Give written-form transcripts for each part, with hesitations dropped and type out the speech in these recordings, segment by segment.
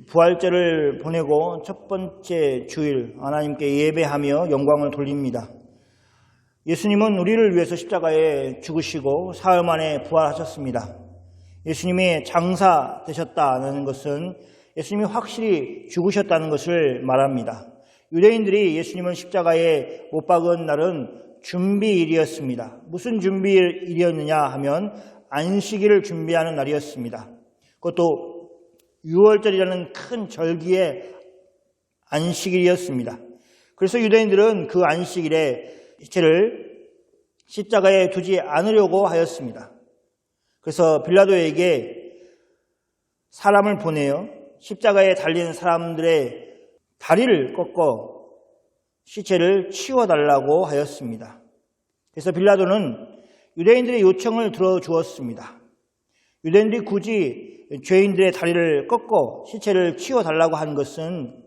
부활절을 보내고 첫 번째 주일 하나님께 예배하며 영광을 돌립니다. 예수님은 우리를 위해서 십자가에 죽으시고 사흘 만에 부활하셨습니다. 예수님이 장사되셨다는 것은 예수님이 확실히 죽으셨다는 것을 말합니다. 유대인들이 예수님을 십자가에 못 박은 날은 준비일이었습니다. 무슨 준비일이었느냐 하면 안식일을 준비하는 날이었습니다. 그것도 6월절이라는 큰 절기의 안식일이었습니다. 그래서 유대인들은 그 안식일에 시체를 십자가에 두지 않으려고 하였습니다. 그래서 빌라도에게 사람을 보내어 십자가에 달린 사람들의 다리를 꺾어 시체를 치워달라고 하였습니다. 그래서 빌라도는 유대인들의 요청을 들어주었습니다. 유대인들이 굳이 죄인들의 다리를 꺾어 시체를 치워달라고 한 것은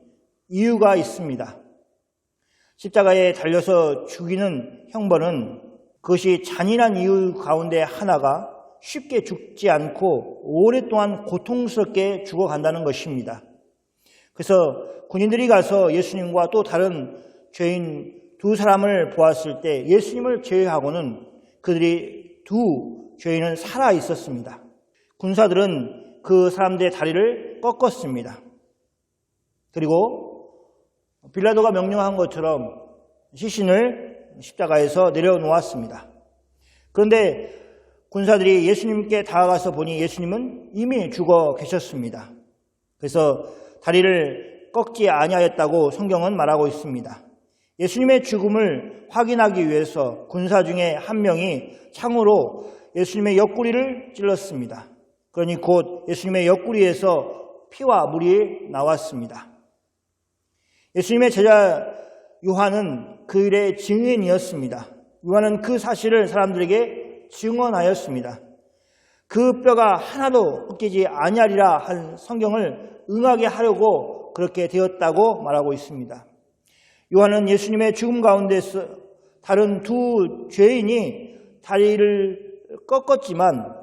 이유가 있습니다. 십자가에 달려서 죽이는 형벌은 그것이 잔인한 이유 가운데 하나가 쉽게 죽지 않고 오랫동안 고통스럽게 죽어간다는 것입니다. 그래서 군인들이 가서 예수님과 또 다른 죄인 두 사람을 보았을 때 예수님을 제외하고는 그들이 두 죄인은 살아 있었습니다. 군사들은 그 사람들의 다리를 꺾었습니다. 그리고 빌라도가 명령한 것처럼 시신을 십자가에서 내려놓았습니다. 그런데 군사들이 예수님께 다가가서 보니 예수님은 이미 죽어 계셨습니다. 그래서 다리를 꺾지 아니하였다고 성경은 말하고 있습니다. 예수님의 죽음을 확인하기 위해서 군사 중에 한 명이 창으로 예수님의 옆구리를 찔렀습니다. 그러니 곧 예수님의 옆구리에서 피와 물이 나왔습니다. 예수님의 제자 요한은 그 일의 증인이었습니다. 요한은 그 사실을 사람들에게 증언하였습니다. 그 뼈가 하나도 꺾이지 아니하리라 한 성경을 응하게 하려고 그렇게 되었다고 말하고 있습니다. 요한은 예수님의 죽음 가운데서 다른 두 죄인이 다리를 꺾었지만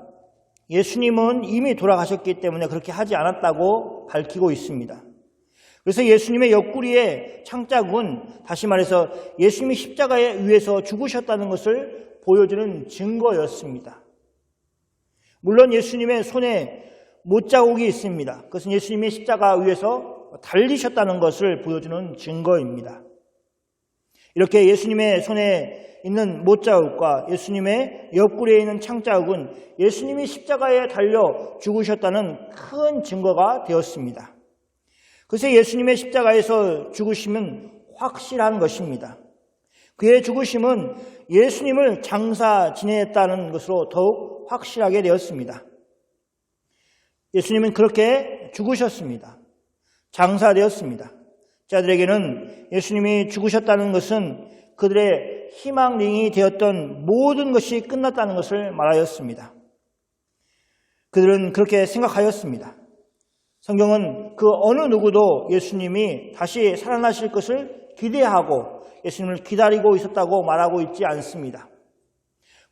예수님은 이미 돌아가셨기 때문에 그렇게 하지 않았다고 밝히고 있습니다. 그래서 예수님의 옆구리의 창자국은 다시 말해서 예수님이 십자가에 의해서 죽으셨다는 것을 보여주는 증거였습니다. 물론 예수님의 손에 못자국이 있습니다. 그것은 예수님이 십자가 위에서 달리셨다는 것을 보여주는 증거입니다. 이렇게 예수님의 손에 있는 못자국과 예수님의 옆구리에 있는 창자국은 예수님이 십자가에 달려 죽으셨다는 큰 증거가 되었습니다. 그래서 예수님의 십자가에서 죽으심은 확실한 것입니다. 그의 죽으심은 예수님을 장사 지냈다는 것으로 더욱 확실하게 되었습니다. 예수님은 그렇게 죽으셨습니다. 장사되었습니다. 자들에게는 예수님이 죽으셨다는 것은 그들의 희망링이 되었던 모든 것이 끝났다는 것을 말하였습니다. 그들은 그렇게 생각하였습니다. 성경은 그 어느 누구도 예수님이 다시 살아나실 것을 기대하고 예수님을 기다리고 있었다고 말하고 있지 않습니다.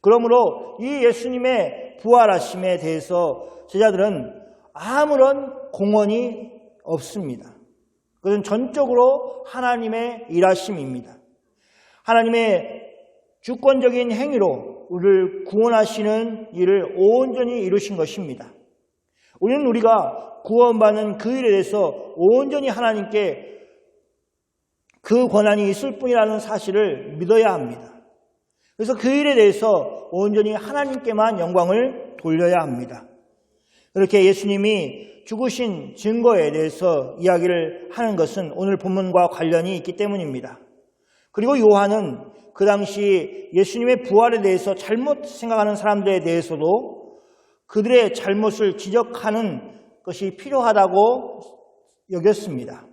그러므로 이 예수님의 부활하심에 대해서 제자들은 아무런 공언이 없습니다. 그것은 전적으로 하나님의 일하심입니다. 하나님의 주권적인 행위로 우리를 구원하시는 일을 온전히 이루신 것입니다. 우리는 우리가 구원받는 그 일에 대해서 온전히 하나님께 그 권한이 있을 뿐이라는 사실을 믿어야 합니다. 그래서 그 일에 대해서 온전히 하나님께만 영광을 돌려야 합니다. 이렇게 예수님이 죽으신 증거에 대해서 이야기를 하는 것은 오늘 본문과 관련이 있기 때문입니다. 그리고 요한은 그 당시 예수님의 부활에 대해서 잘못 생각하는 사람들에 대해서도 그들의 잘못을 지적하는 것이 필요하다고 여겼습니다.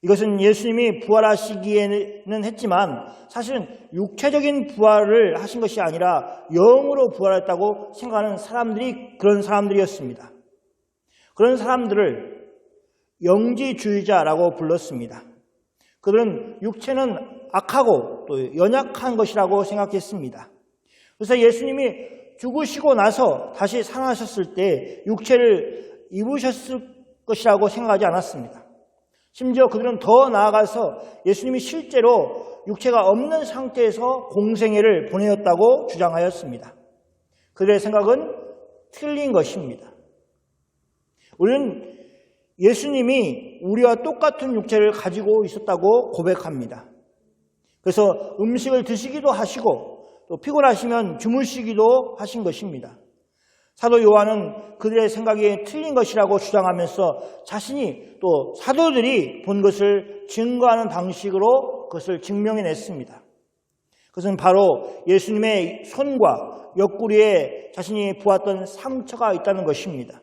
이것은 예수님이 부활하시기에는 했지만 사실은 육체적인 부활을 하신 것이 아니라 영으로 부활했다고 생각하는 사람들이 그런 사람들이었습니다. 그런 사람들을 영지주의자라고 불렀습니다. 그들은 육체는 악하고 또 연약한 것이라고 생각했습니다. 그래서 예수님이 죽으시고 나서 다시 살아나셨을 때 육체를 입으셨을 것이라고 생각하지 않았습니다. 심지어 그들은 더 나아가서 예수님이 실제로 육체가 없는 상태에서 공생애를 보내었다고 주장하였습니다. 그들의 생각은 틀린 것입니다. 우리는 예수님이 우리와 똑같은 육체를 가지고 있었다고 고백합니다. 그래서 음식을 드시기도 하시고 또 피곤하시면 주무시기도 하신 것입니다. 사도 요한은 그들의 생각이 틀린 것이라고 주장하면서 자신이 또 사도들이 본 것을 증거하는 방식으로 그것을 증명해냈습니다. 그것은 바로 예수님의 손과 옆구리에 자신이 보았던 상처가 있다는 것입니다.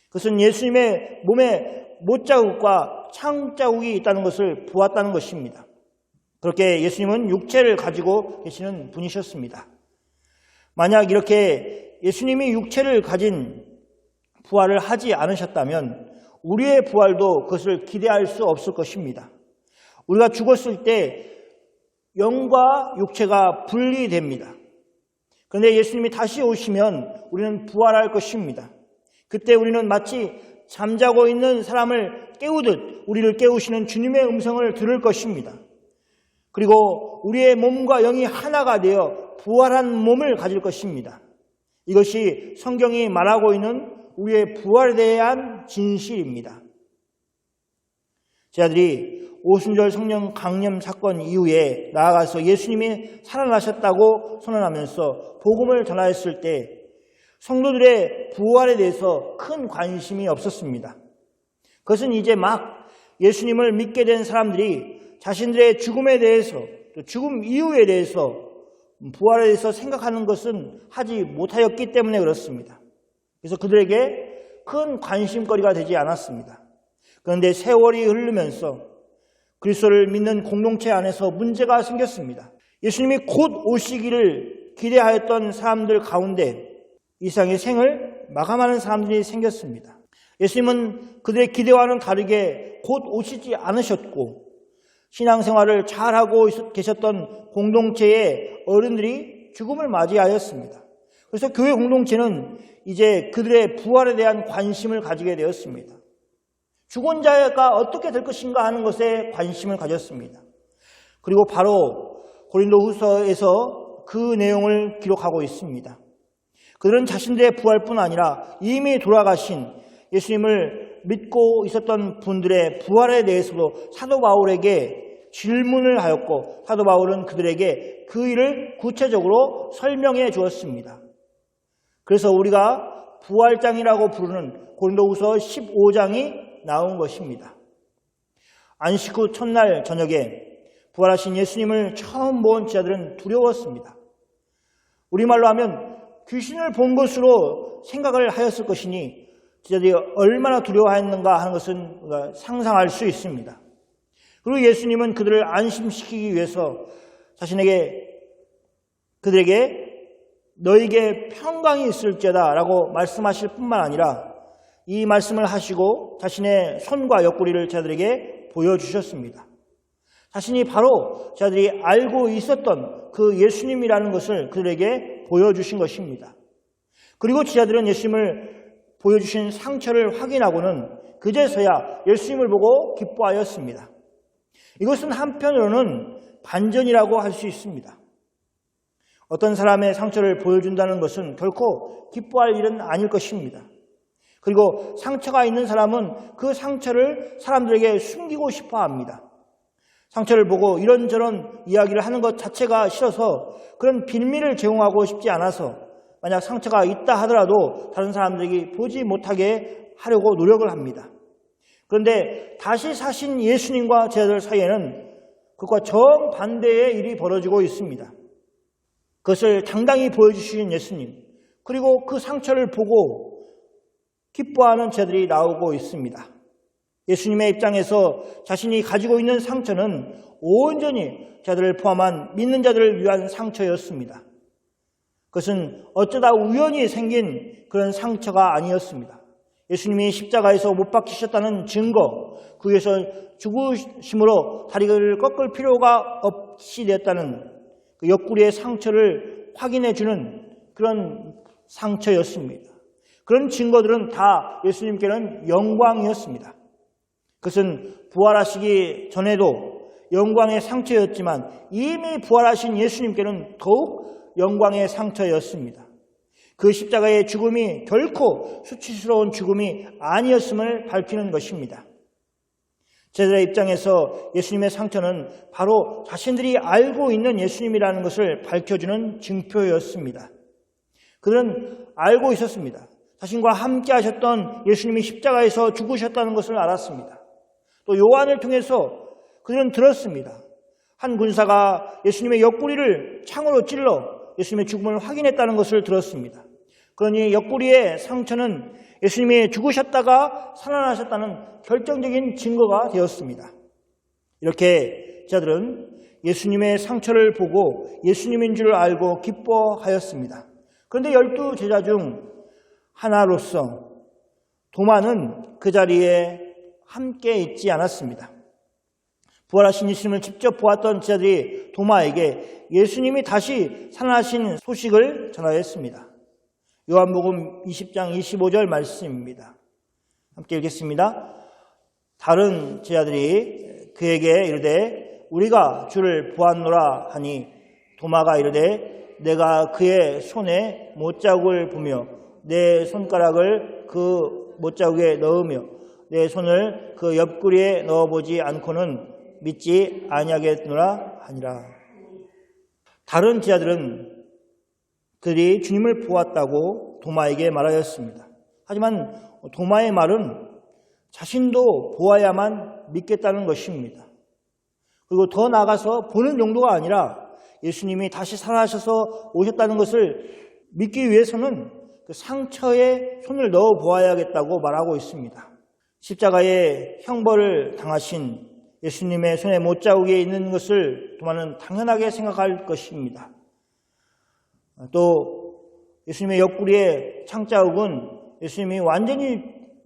그것은 예수님의 몸에 못자국과 창자국이 있다는 것을 보았다는 것입니다. 그렇게 예수님은 육체를 가지고 계시는 분이셨습니다. 만약 이렇게 예수님이 육체를 가진 부활을 하지 않으셨다면 우리의 부활도 그것을 기대할 수 없을 것입니다. 우리가 죽었을 때 영과 육체가 분리됩니다. 그런데 예수님이 다시 오시면 우리는 부활할 것입니다. 그때 우리는 마치 잠자고 있는 사람을 깨우듯 우리를 깨우시는 주님의 음성을 들을 것입니다. 그리고 우리의 몸과 영이 하나가 되어 부활한 몸을 가질 것입니다. 이것이 성경이 말하고 있는 우리의 부활에 대한 진실입니다. 제자들이 오순절 성령 강림 사건 이후에 나아가서 예수님이 살아나셨다고 선언하면서 복음을 전하였을 때 성도들의 부활에 대해서 큰 관심이 없었습니다. 그것은 이제 막 예수님을 믿게 된 사람들이 자신들의 죽음에 대해서 또 죽음 이후에 대해서 부활에 대해서 생각하는 것은 하지 못하였기 때문에 그렇습니다. 그래서 그들에게 큰 관심거리가 되지 않았습니다. 그런데 세월이 흐르면서 그리스도를 믿는 공동체 안에서 문제가 생겼습니다. 예수님이 곧 오시기를 기대하였던 사람들 가운데 이 세상의 생을 마감하는 사람들이 생겼습니다. 예수님은 그들의 기대와는 다르게 곧 오시지 않으셨고 신앙생활을 잘하고 계셨던 공동체의 어른들이 죽음을 맞이하였습니다. 그래서 교회 공동체는 이제 그들의 부활에 대한 관심을 가지게 되었습니다. 죽은 자가 어떻게 될 것인가 하는 것에 관심을 가졌습니다. 그리고 바로 고린도후서에서 그 내용을 기록하고 있습니다. 그들은 자신들의 부활뿐 아니라 이미 돌아가신 예수님을 믿고 있었던 분들의 부활에 대해서도 사도 바울에게 질문을 하였고 사도 바울은 그들에게 그 일을 구체적으로 설명해 주었습니다. 그래서 우리가 부활장이라고 부르는 고린도후서 15장이 나온 것입니다. 안식 후 첫날 저녁에 부활하신 예수님을 처음 본 제자들은 두려웠습니다. 우리말로 하면 귀신을 본 것으로 생각을 하였을 것이니 제자들이 얼마나 두려워했는가 하는 것은 우리가 상상할 수 있습니다. 그리고 예수님은 그들을 안심시키기 위해서 그들에게 너에게 평강이 있을지어다 라고 말씀하실 뿐만 아니라 이 말씀을 하시고 자신의 손과 옆구리를 제자들에게 보여주셨습니다. 자신이 바로 제자들이 알고 있었던 그 예수님이라는 것을 그들에게 보여주신 것입니다. 그리고 제자들은 예수님을 보여주신 상처를 확인하고는 그제서야 예수님을 보고 기뻐하였습니다. 이것은 한편으로는 반전이라고 할 수 있습니다. 어떤 사람의 상처를 보여준다는 것은 결코 기뻐할 일은 아닐 것입니다. 그리고 상처가 있는 사람은 그 상처를 사람들에게 숨기고 싶어 합니다. 상처를 보고 이런저런 이야기를 하는 것 자체가 싫어서 그런 빌미를 제공하고 싶지 않아서 만약 상처가 있다 하더라도 다른 사람들이 보지 못하게 하려고 노력을 합니다. 그런데 다시 사신 예수님과 제자들 사이에는 그것과 정반대의 일이 벌어지고 있습니다. 그것을 당당히 보여주신 예수님, 그리고 그 상처를 보고 기뻐하는 제자들이 나오고 있습니다. 예수님의 입장에서 자신이 가지고 있는 상처는 온전히 자들을 포함한 믿는 자들을 위한 상처였습니다. 그것은 어쩌다 우연히 생긴 그런 상처가 아니었습니다. 예수님이 십자가에서 못 박히셨다는 증거, 그 위에서 죽으심으로 다리를 꺾을 필요가 없이 됐다는 그 옆구리의 상처를 확인해 주는 그런 상처였습니다. 그런 증거들은 다 예수님께는 영광이었습니다. 그것은 부활하시기 전에도 영광의 상처였지만 이미 부활하신 예수님께는 더욱 영광의 상처였습니다. 그 십자가의 죽음이 결코 수치스러운 죽음이 아니었음을 밝히는 것입니다. 제자들의 입장에서 예수님의 상처는 바로 자신들이 알고 있는 예수님이라는 것을 밝혀주는 증표였습니다. 그들은 알고 있었습니다. 자신과 함께 하셨던 예수님이 십자가에서 죽으셨다는 것을 알았습니다. 또 요한을 통해서 그들은 들었습니다. 한 군사가 예수님의 옆구리를 창으로 찔러 예수님의 죽음을 확인했다는 것을 들었습니다. 그러니 옆구리의 상처는 예수님이 죽으셨다가 살아나셨다는 결정적인 증거가 되었습니다. 이렇게 제자들은 예수님의 상처를 보고 예수님인 줄 알고 기뻐하였습니다. 그런데 12 제자 중 하나로서 도마는 그 자리에 함께 있지 않았습니다. 부활하신 예수님을 직접 보았던 제자들이 도마에게 예수님이 다시 살아나신 소식을 전하였습니다. 요한복음 20장 25절 말씀입니다. 함께 읽겠습니다. 다른 제자들이 그에게 이르되 우리가 주를 보았노라 하니 도마가 이르되 내가 그의 손에 못자국을 보며 내 손가락을 그 못자국에 넣으며 내 손을 그 옆구리에 넣어보지 않고는 믿지 아니하겠노라 하니라. 다른 제자들은 그들이 주님을 보았다고 도마에게 말하였습니다. 하지만 도마의 말은 자신도 보아야만 믿겠다는 것입니다. 그리고 더 나아가서 보는 정도가 아니라 예수님이 다시 살아나셔서 오셨다는 것을 믿기 위해서는 그 상처에 손을 넣어 보아야겠다고 말하고 있습니다. 십자가의 형벌을 당하신 예수님의 손에 못자국이 있는 것을 도마는 당연하게 생각할 것입니다. 또 예수님의 옆구리의 창자국은 예수님이 완전히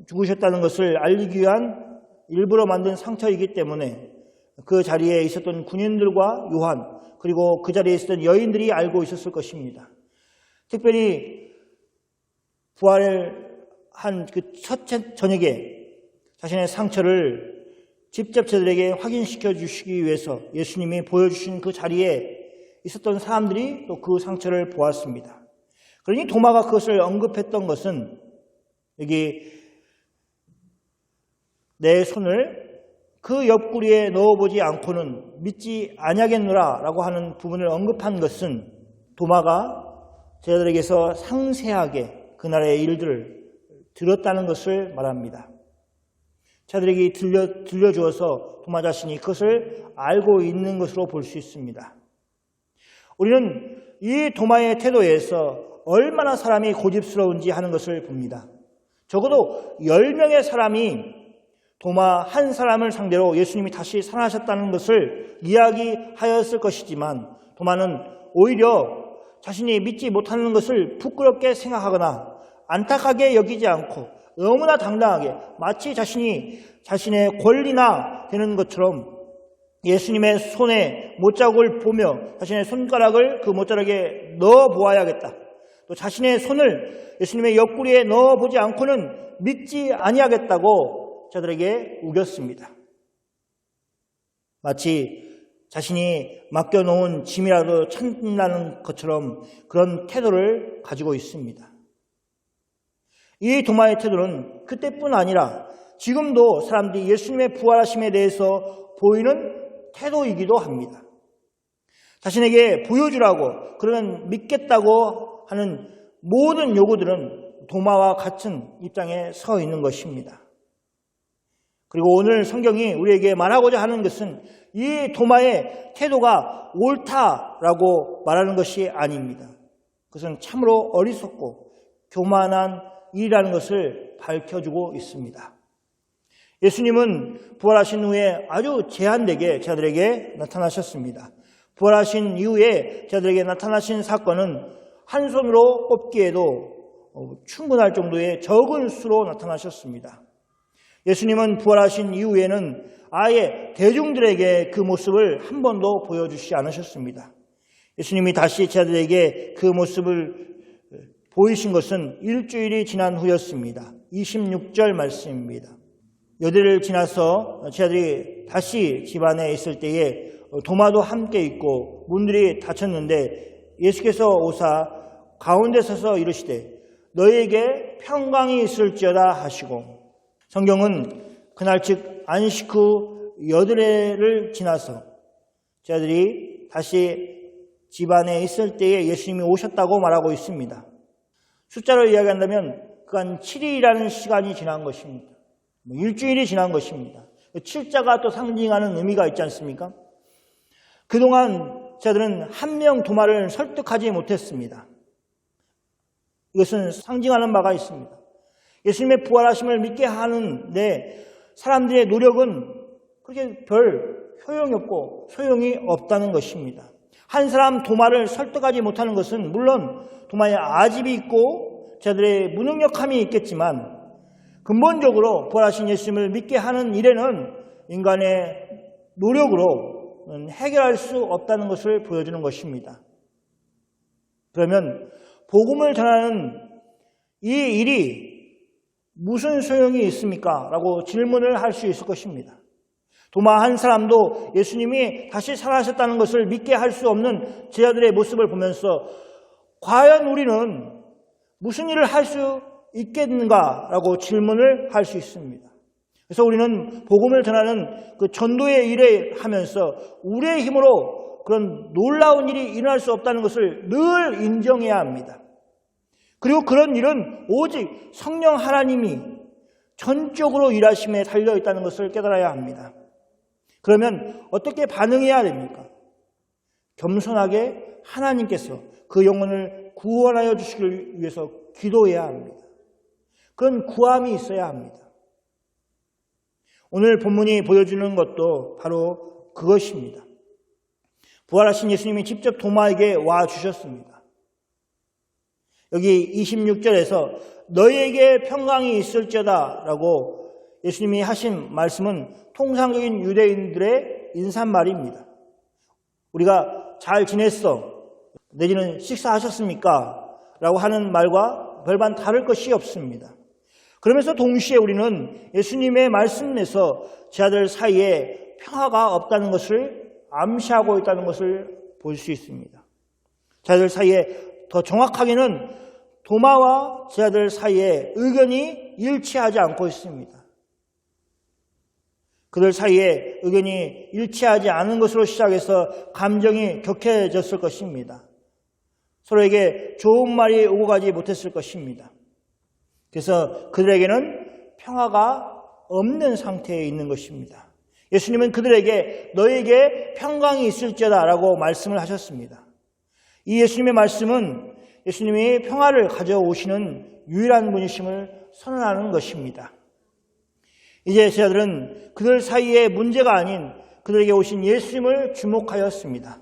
죽으셨다는 것을 알리기 위한 일부러 만든 상처이기 때문에 그 자리에 있었던 군인들과 요한 그리고 그 자리에 있었던 여인들이 알고 있었을 것입니다. 특별히 부활을 한 그 첫째 저녁에 자신의 상처를 직접 저들에게 확인시켜 주시기 위해서 예수님이 보여주신 그 자리에 있었던 사람들이 또 그 상처를 보았습니다. 그러니 도마가 그것을 언급했던 것은 여기 내 손을 그 옆구리에 넣어보지 않고는 믿지 아니하겠노라 라고 하는 부분을 언급한 것은 도마가 제자들에게서 상세하게 그날의 일들을 들었다는 것을 말합니다. 제자들에게 들려주어서 도마 자신이 그것을 알고 있는 것으로 볼 수 있습니다. 우리는 이 도마의 태도에서 얼마나 사람이 고집스러운지 하는 것을 봅니다. 적어도 10명의 사람이 도마 한 사람을 상대로 예수님이 다시 살아나셨다는 것을 이야기하였을 것이지만 도마는 오히려 자신이 믿지 못하는 것을 부끄럽게 생각하거나 안타깝게 여기지 않고 너무나 당당하게 마치 자신이 자신의 권리나 되는 것처럼 예수님의 손에 못자국을 보며 자신의 손가락을 그 못자락에 넣어 보아야겠다. 또 자신의 손을 예수님의 옆구리에 넣어 보지 않고는 믿지 아니하겠다고 저들에게 우겼습니다. 마치 자신이 맡겨놓은 짐이라도 찾는다는 것처럼 그런 태도를 가지고 있습니다. 이 도마의 태도는 그때뿐 아니라 지금도 사람들이 예수님의 부활하심에 대해서 보이는 태도이기도 합니다. 자신에게 보여주라고 그러면 믿겠다고 하는 모든 요구들은 도마와 같은 입장에 서 있는 것입니다. 그리고 오늘 성경이 우리에게 말하고자 하는 것은 이 도마의 태도가 옳다라고 말하는 것이 아닙니다. 그것은 참으로 어리석고 교만한 일이라는 것을 밝혀주고 있습니다. 예수님은 부활하신 후에 아주 제한되게 제자들에게 나타나셨습니다. 부활하신 이후에 제자들에게 나타나신 사건은 한 손으로 꼽기에도 충분할 정도의 적은 수로 나타나셨습니다. 예수님은 부활하신 이후에는 아예 대중들에게 그 모습을 한 번도 보여주시지 않으셨습니다. 예수님이 다시 제자들에게 그 모습을 보이신 것은 일주일이 지난 후였습니다. 26절 말씀입니다. 여대를 지나서 제 아들이 다시 집안에 있을 때에 도마도 함께 있고 문들이 닫혔는데 예수께서 오사 가운데 서서 이르시되 너희에게 평강이 있을지어다 하시고, 성경은 그날 즉 안식 후 여드레를 지나서 제 아들이 다시 집안에 있을 때에 예수님이 오셨다고 말하고 있습니다. 숫자로 이야기한다면 그간 7일이라는 시간이 지난 것입니다. 일주일이 지난 것입니다. 7자가 또 상징하는 의미가 있지 않습니까? 그동안 제 아들은 한 명 도마를 설득하지 못했습니다. 이것은 상징하는 바가 있습니다. 예수님의 부활하심을 믿게 하는데 사람들의 노력은 그렇게 별 효용이 없고 소용이 없다는 것입니다. 한 사람 도마를 설득하지 못하는 것은 물론 도마에 아집이 있고 자들의 무능력함이 있겠지만 근본적으로 부활하신 예수님을 믿게 하는 일에는 인간의 노력으로 해결할 수 없다는 것을 보여주는 것입니다. 그러면 복음을 전하는 이 일이 무슨 소용이 있습니까? 라고 질문을 할 수 있을 것입니다. 도마 한 사람도 예수님이 다시 살아나셨다는 것을 믿게 할 수 없는 제자들의 모습을 보면서 과연 우리는 무슨 일을 할 수 있겠는가라고 질문을 할 수 있습니다. 그래서 우리는 복음을 전하는 그 전도의 일을 하면서 우리의 힘으로 그런 놀라운 일이 일어날 수 없다는 것을 늘 인정해야 합니다. 그리고 그런 일은 오직 성령 하나님이 전적으로 일하심에 달려있다는 것을 깨달아야 합니다. 그러면 어떻게 반응해야 됩니까? 겸손하게 하나님께서 그 영혼을 구원하여 주시기 위해서 기도해야 합니다. 그런 구함이 있어야 합니다. 오늘 본문이 보여주는 것도 바로 그것입니다. 부활하신 예수님이 직접 도마에게 와 주셨습니다. 여기 26절에서 너희에게 평강이 있을지어다 라고 예수님이 하신 말씀은 통상적인 유대인들의 인사말입니다. 우리가 잘 지냈어 내지는 식사하셨습니까? 라고 하는 말과 별반 다를 것이 없습니다. 그러면서 동시에 우리는 예수님의 말씀에서 제자들 사이에 평화가 없다는 것을 암시하고 있다는 것을 볼 수 있습니다. 제자들 사이에 더 정확하게는 도마와 제자들 사이에 의견이 일치하지 않고 있습니다. 그들 사이에 의견이 일치하지 않은 것으로 시작해서 감정이 격해졌을 것입니다. 서로에게 좋은 말이 오고 가지 못했을 것입니다. 그래서 그들에게는 평화가 없는 상태에 있는 것입니다. 예수님은 그들에게 너에게 평강이 있을지어다 라고 말씀을 하셨습니다. 이 예수님의 말씀은 예수님이 평화를 가져오시는 유일한 분이심을 선언하는 것입니다. 이제 제자들은 그들 사이에 문제가 아닌 그들에게 오신 예수님을 주목하였습니다.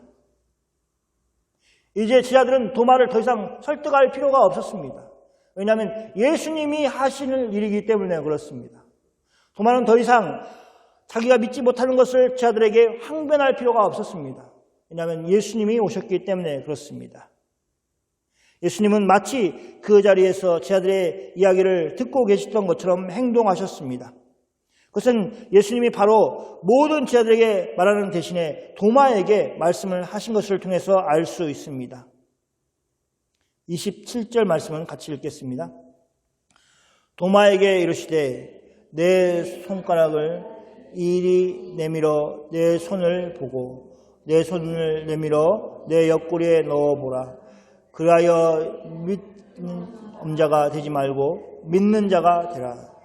이제 제자들은 도마를 더 이상 설득할 필요가 없었습니다. 왜냐하면 예수님이 하시는 일이기 때문에 그렇습니다. 도마는 더 이상 자기가 믿지 못하는 것을 제자들에게 항변할 필요가 없었습니다. 왜냐하면 예수님이 오셨기 때문에 그렇습니다. 예수님은 마치 그 자리에서 제자들의 이야기를 듣고 계셨던 것처럼 행동하셨습니다. 그것은 예수님이 바로 모든 제자들에게 말하는 대신에 도마에게 말씀을 하신 것을 통해서 알 수 있습니다. 27절 말씀은 같이 읽겠습니다. 도마에게 이르시되 내 손가락을 이리 내밀어 내 손을 보고 내 손을 내밀어 내 옆구리에 넣어보라. 그리하여 믿는 엄자가 되지 말고 믿는 자가 되라.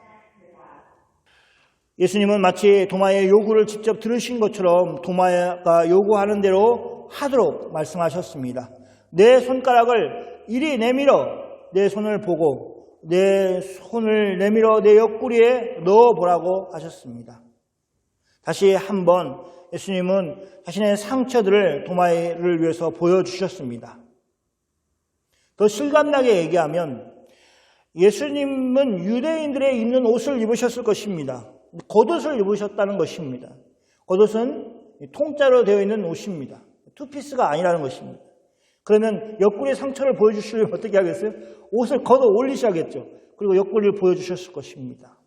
예수님은 마치 도마의 요구를 직접 들으신 것처럼 도마가 요구하는 대로 하도록 말씀하셨습니다. 내 손가락을 이리 내밀어 내 손을 보고 내 손을 내밀어 내 옆구리에 넣어보라고 하셨습니다. 다시 한번 예수님은 자신의 상처들을 도마를 위해서 보여주셨습니다. 더 실감나게 얘기하면 예수님은 유대인들의 입는 옷을 입으셨을 것입니다. 겉옷을 입으셨다는 것입니다. 겉옷은 통짜로 되어 있는 옷입니다. 투피스가 아니라는 것입니다. 그러면 옆구리의 상처를 보여주시려면 어떻게 하겠어요? 옷을 걷어 올리셔야겠죠. 그리고 옆구리를 보여주셨을 것입니다.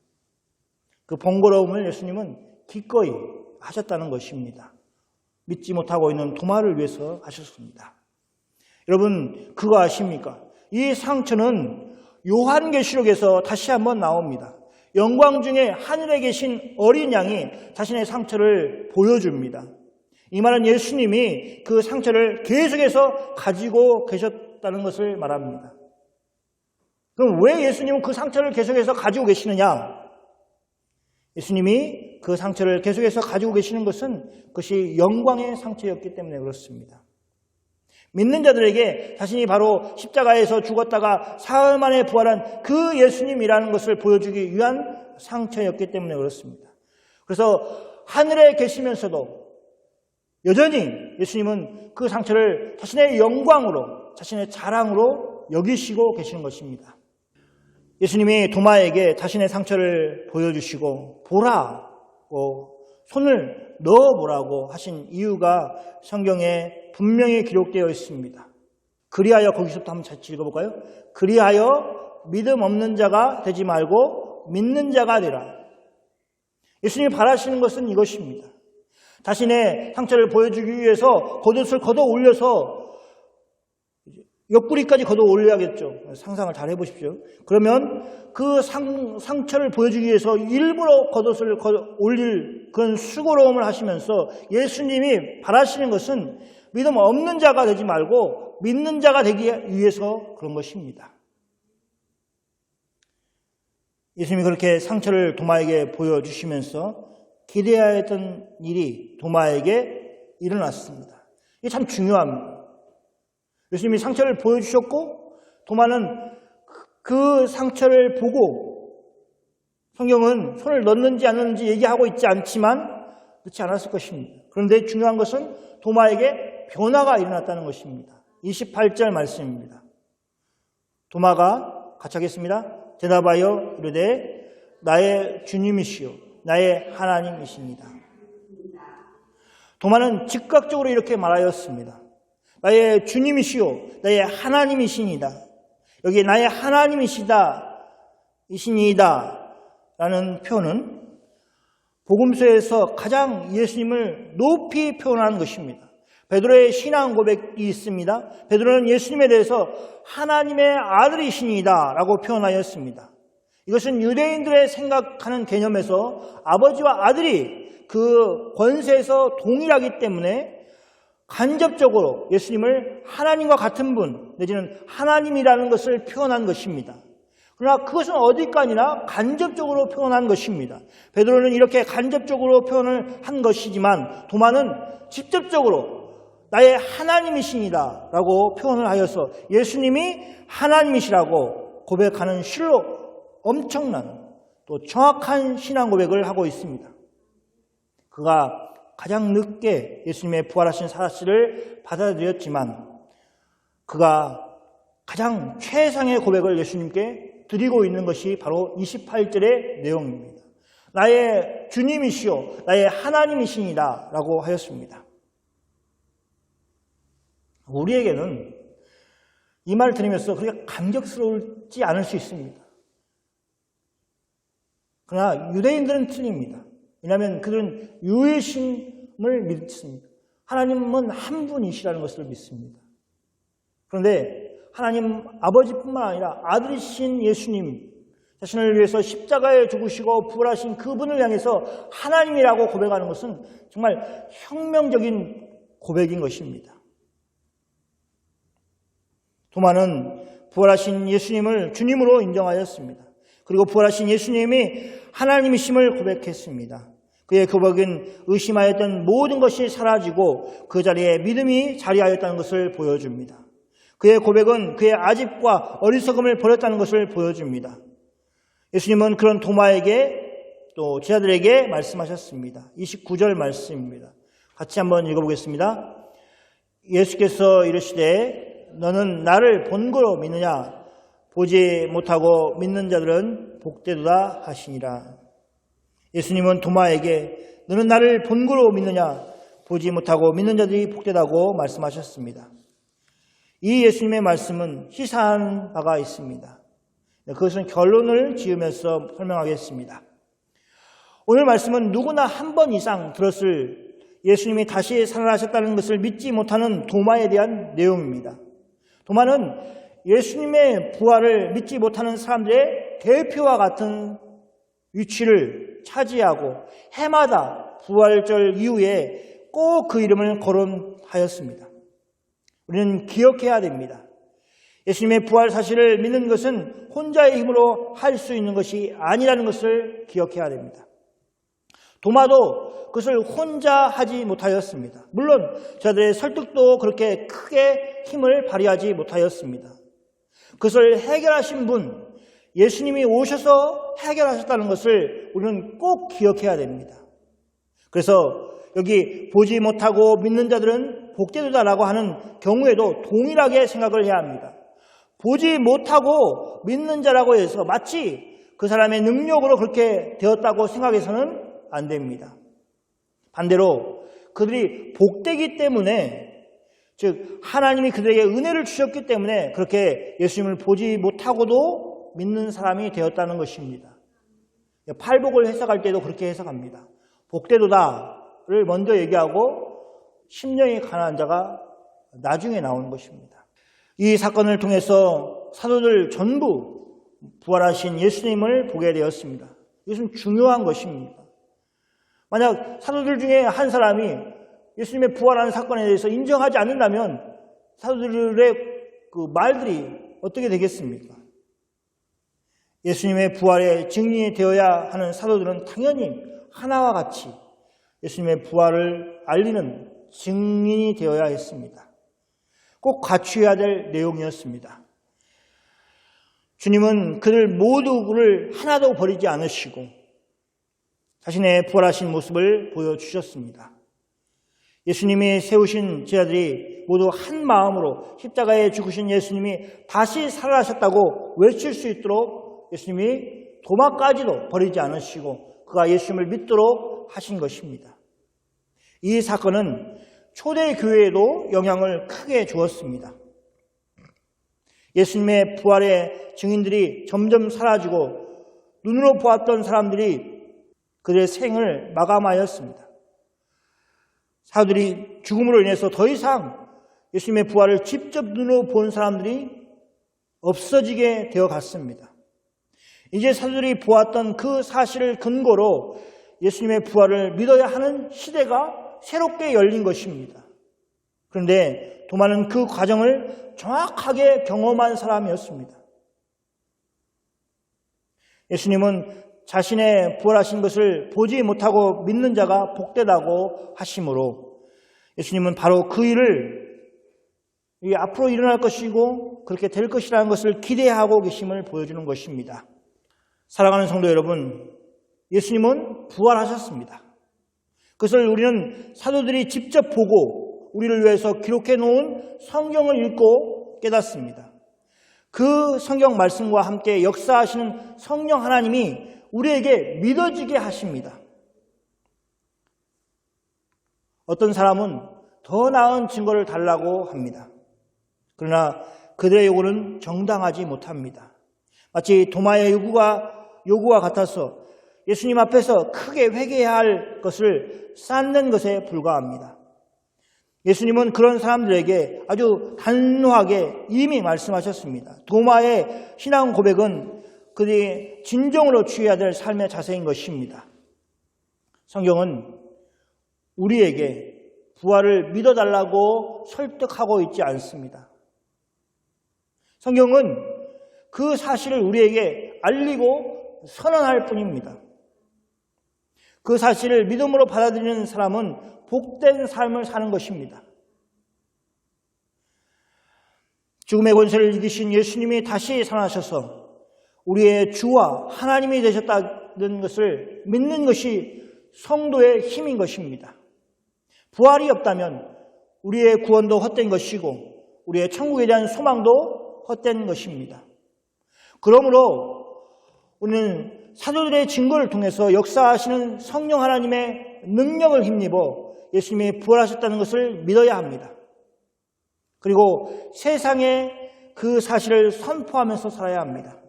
그 번거로움을 예수님은 기꺼이 하셨다는 것입니다. 믿지 못하고 있는 도마를 위해서 하셨습니다. 여러분, 그거 아십니까? 이 상처는 요한계시록에서 다시 한번 나옵니다. 영광 중에 하늘에 계신 어린 양이 자신의 상처를 보여줍니다. 이 말은 예수님이 그 상처를 계속해서 가지고 계셨다는 것을 말합니다. 그럼 왜 예수님은 그 상처를 계속해서 가지고 계시느냐? 예수님이 그 상처를 계속해서 가지고 계시는 것은 그것이 영광의 상처였기 때문에 그렇습니다. 믿는 자들에게 자신이 바로 십자가에서 죽었다가 사흘 만에 부활한 그 예수님이라는 것을 보여주기 위한 상처였기 때문에 그렇습니다. 그래서 하늘에 계시면서도 여전히 예수님은 그 상처를 자신의 영광으로, 자신의 자랑으로 여기시고 계시는 것입니다. 예수님이 도마에게 자신의 상처를 보여주시고 보라고 손을 넣어보라고 하신 이유가 성경에 분명히 기록되어 있습니다. 그리하여, 거기서부터 한번 같이 읽어볼까요? 그리하여 믿음 없는 자가 되지 말고 믿는 자가 되라. 예수님이 바라시는 것은 이것입니다. 자신의 상처를 보여주기 위해서 겉옷을 걷어 올려서 옆구리까지 걷어 올려야겠죠. 상상을 잘 해보십시오. 그러면 그 상처를 보여주기 위해서 일부러 겉옷을 올릴 그런 수고로움을 하시면서 예수님이 바라시는 것은 믿음 없는 자가 되지 말고 믿는 자가 되기 위해서 그런 것입니다. 예수님이 그렇게 상처를 도마에게 보여주시면서 기대하였던 일이 도마에게 일어났습니다. 이게 참 중요합니다. 예수님이 상처를 보여주셨고 도마는 그 상처를 보고, 성경은 손을 넣는지 안 넣는지 얘기하고 있지 않지만 넣지 않았을 것입니다. 그런데 중요한 것은 도마에게 변화가 일어났다는 것입니다. 28절 말씀입니다. 도마가 같이 하겠습니다. 대답하여 이르되 나의 주님이시요 나의 하나님이십니다. 도마는 즉각적으로 이렇게 말하였습니다. 나의 주님이시요 나의 하나님이시니다. 여기 나의 하나님이시다, 이시니이다 라는 표현은 복음서에서 가장 예수님을 높이 표현한 것입니다. 베드로의 신앙 고백이 있습니다. 베드로는 예수님에 대해서 하나님의 아들이시니이다 라고 표현하였습니다. 이것은 유대인들의 생각하는 개념에서 아버지와 아들이 그 권세에서 동일하기 때문에 간접적으로 예수님을 하나님과 같은 분 내지는 하나님이라는 것을 표현한 것입니다. 그러나 그것은 어디가 아니라 간접적으로 표현한 것입니다. 베드로는 이렇게 간접적으로 표현을 한 것이지만 도마는 직접적으로 나의 하나님이시니다 라고 표현을 하여서 예수님이 하나님이시라고 고백하는 실로 엄청난 또 정확한 신앙 고백을 하고 있습니다. 그가 가장 늦게 예수님의 부활하신 사실을 받아들였지만 그가 가장 최상의 고백을 예수님께 드리고 있는 것이 바로 28절의 내용입니다. 나의 주님이시요 나의 하나님이시니다 라고 하였습니다. 우리에게는 이 말을 들으면서 그렇게 감격스러울지 않을 수 있습니다. 그러나 유대인들은 틀립니다. 왜냐하면 그들은 유일신을 믿습니다. 하나님은 한 분이시라는 것을 믿습니다. 그런데 하나님 아버지뿐만 아니라 아들이신 예수님 자신을 위해서 십자가에 죽으시고 부활하신 그분을 향해서 하나님이라고 고백하는 것은 정말 혁명적인 고백인 것입니다. 도마는 부활하신 예수님을 주님으로 인정하였습니다. 그리고 부활하신 예수님이 하나님이심을 고백했습니다. 그의 고백은 의심하였던 모든 것이 사라지고 그 자리에 믿음이 자리하였다는 것을 보여줍니다. 그의 고백은 그의 아집과 어리석음을 버렸다는 것을 보여줍니다. 예수님은 그런 도마에게 또 제자들에게 말씀하셨습니다. 29절 말씀입니다. 같이 한번 읽어보겠습니다. 예수께서 이르시되 너는 나를 본거로 믿느냐? 보지 못하고 믿는 자들은 복되도다 하시니라. 예수님은 도마에게 너는 나를 본거로 믿느냐? 보지 못하고 믿는 자들이 복되다고 말씀하셨습니다. 이 예수님의 말씀은 시사한 바가 있습니다. 그것은 결론을 지으면서 설명하겠습니다. 오늘 말씀은 누구나 한 번 이상 들었을 예수님이 다시 살아나셨다는 것을 믿지 못하는 도마에 대한 내용입니다. 도마는 예수님의 부활을 믿지 못하는 사람들의 대표와 같은 위치를 차지하고 해마다 부활절 이후에 꼭 그 이름을 거론하였습니다. 우리는 기억해야 됩니다. 예수님의 부활 사실을 믿는 것은 혼자의 힘으로 할 수 있는 것이 아니라는 것을 기억해야 됩니다. 도마도 그것을 혼자 하지 못하였습니다. 물론 저들의 설득도 그렇게 크게 힘을 발휘하지 못하였습니다. 그것을 해결하신 분, 예수님이 오셔서 해결하셨다는 것을 우리는 꼭 기억해야 됩니다. 그래서 여기 보지 못하고 믿는 자들은 복되도다라고 하는 경우에도 동일하게 생각을 해야 합니다. 보지 못하고 믿는 자라고 해서 마치 그 사람의 능력으로 그렇게 되었다고 생각해서는 안 됩니다. 반대로 그들이 복되기 때문에, 즉 하나님이 그들에게 은혜를 주셨기 때문에 그렇게 예수님을 보지 못하고도 믿는 사람이 되었다는 것입니다. 팔복을 해석할 때도 그렇게 해석합니다. 복되도다를 먼저 얘기하고 심령이 가난한 자가 나중에 나오는 것입니다. 이 사건을 통해서 사도들 전부 부활하신 예수님을 보게 되었습니다. 이것은 중요한 것입니다. 만약 사도들 중에 한 사람이 예수님의 부활하는 사건에 대해서 인정하지 않는다면 사도들의 그 말들이 어떻게 되겠습니까? 예수님의 부활의 증인이 되어야 하는 사도들은 당연히 하나와 같이 예수님의 부활을 알리는 증인이 되어야 했습니다. 꼭 갖추어야 될 내용이었습니다. 주님은 그들 모두를 하나도 버리지 않으시고 자신의 부활하신 모습을 보여주셨습니다. 예수님이 세우신 제자들이 모두 한 마음으로 십자가에 죽으신 예수님이 다시 살아나셨다고 외칠 수 있도록 예수님이 도마까지도 버리지 않으시고 그가 예수님을 믿도록 하신 것입니다. 이 사건은 초대교회에도 영향을 크게 주었습니다. 예수님의 부활의 증인들이 점점 사라지고 눈으로 보았던 사람들이 그들의 생을 마감하였습니다. 사도들이 죽음으로 인해서 더 이상 예수님의 부활을 직접 눈으로 본 사람들이 없어지게 되어 갔습니다. 이제 사도들이 보았던 그 사실을 근거로 예수님의 부활을 믿어야 하는 시대가 새롭게 열린 것입니다. 그런데 도마는 그 과정을 정확하게 경험한 사람이었습니다. 예수님은 자신의 부활하신 것을 보지 못하고 믿는 자가 복되다고 하심으로 예수님은 바로 그 일을 앞으로 일어날 것이고 그렇게 될 것이라는 것을 기대하고 계심을 보여주는 것입니다. 사랑하는 성도 여러분, 예수님은 부활하셨습니다. 그것을 우리는 사도들이 직접 보고 우리를 위해서 기록해 놓은 성경을 읽고 깨닫습니다. 그 성경 말씀과 함께 역사하시는 성령 하나님이 우리에게 믿어지게 하십니다. 어떤 사람은 더 나은 증거를 달라고 합니다. 그러나 그들의 요구는 정당하지 못합니다. 마치 도마의 요구와 같아서 예수님 앞에서 크게 회개해야 할 것을 쌓는 것에 불과합니다. 예수님은 그런 사람들에게 아주 단호하게 이미 말씀하셨습니다. 도마의 신앙 고백은 그들이 진정으로 취해야 될 삶의 자세인 것입니다. 성경은 우리에게 부활을 믿어달라고 설득하고 있지 않습니다. 성경은 그 사실을 우리에게 알리고 선언할 뿐입니다. 그 사실을 믿음으로 받아들이는 사람은 복된 삶을 사는 것입니다. 죽음의 권세를 이기신 예수님이 다시 살아나셔서 우리의 주와 하나님이 되셨다는 것을 믿는 것이 성도의 힘인 것입니다. 부활이 없다면 우리의 구원도 헛된 것이고 우리의 천국에 대한 소망도 헛된 것입니다. 그러므로 우리는 사도들의 증거를 통해서 역사하시는 성령 하나님의 능력을 힘입어 예수님이 부활하셨다는 것을 믿어야 합니다. 그리고 세상에 그 사실을 선포하면서 살아야 합니다.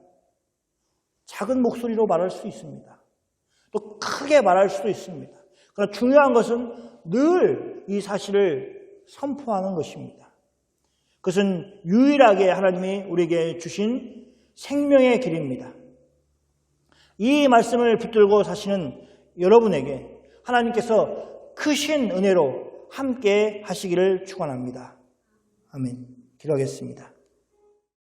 작은 목소리로 말할 수 있습니다. 또 크게 말할 수도 있습니다. 그러나 중요한 것은 늘 이 사실을 선포하는 것입니다. 그것은 유일하게 하나님이 우리에게 주신 생명의 길입니다. 이 말씀을 붙들고 사시는 여러분에게 하나님께서 크신 은혜로 함께 하시기를 축원합니다. 아멘. 기도하겠습니다.